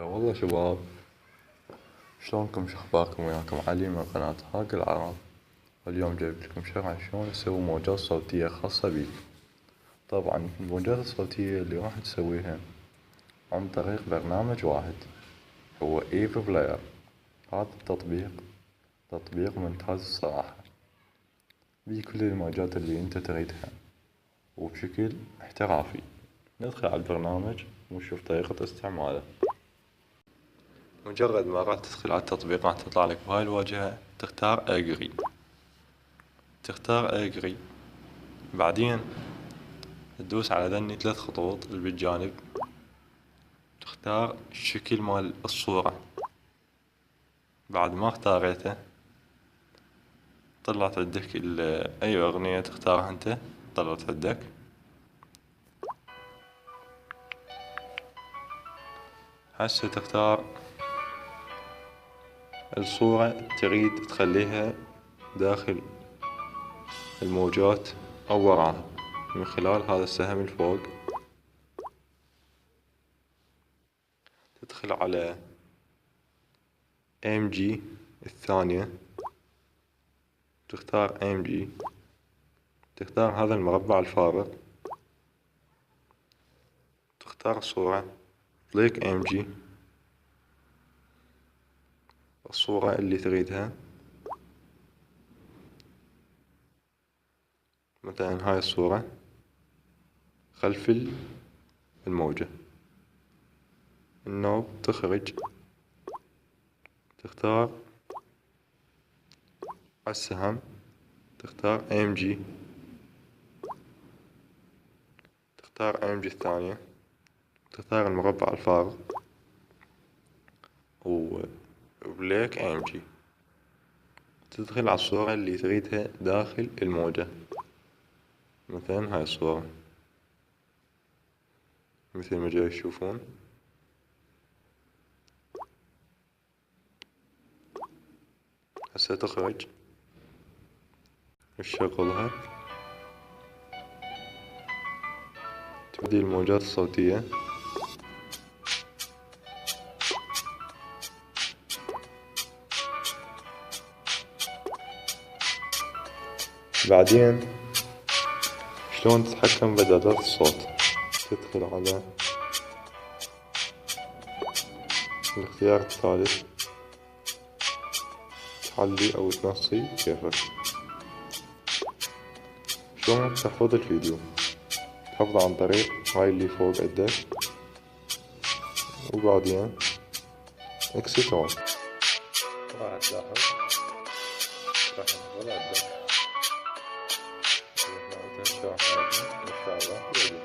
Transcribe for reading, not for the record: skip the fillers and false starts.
والله شباب، شلونكم؟ شخباركم؟ وياكم علي من قناة هاك العرب. اليوم جايب لكم شرح شلون تسوي موجات صوتية خاصة بيك. طبعا الموجات الصوتية اللي راح تسويها عن طريق برنامج واحد، هو ايك بلاير. هذا التطبيق تطبيق ممتاز الصراحة، بيه كل الموجات اللي انت تريدها وبشكل احترافي. ندخل على البرنامج ونشوف طريقة استعماله. مجرد ما راح تدخل على التطبيق راح تطلع لك بهاي الواجهة، تختار اجري، بعدين تدوس على ذني 3 خطوط اللي بالجانب، تختار الشكل مال الصورة. بعد ما اختاريته طلعت عندك اي اغنية تختارها انت، طلعت عندك. هسه تختار الصورة تريد تخليها داخل الموجات او وراها من خلال هذا السهم الفوق. تدخل على MG الثانية، تختار MG، تختار هذا المربع الفارغ، تختار صورة، تطبيق MG الصورة اللي تريدها، مثلا هاي الصورة خلف الموجة. النوب تخرج، تختار السهم، تختار MG، تختار MG الثانية، تختار المربع الفارغ وبليك MG، تدخل على الصورة اللي تريدها داخل الموجة. مثلا هاي الصورة مثل ما جاي تشوفون. هسه تخرج تشغلها، تبدي الموجات الصوتية. بعدين شلون تتحكم بإعدادات الصوت، تدخل على الاختيار الثالث، تعلي أو تنصي كيفك. شلون تحفظ الفيديو، تحفظه عن طريق هاي اللي فوق عندك، وبعدين اكسيت اول. راح تلاحظ راح يحفظ عندك. إن شاء الله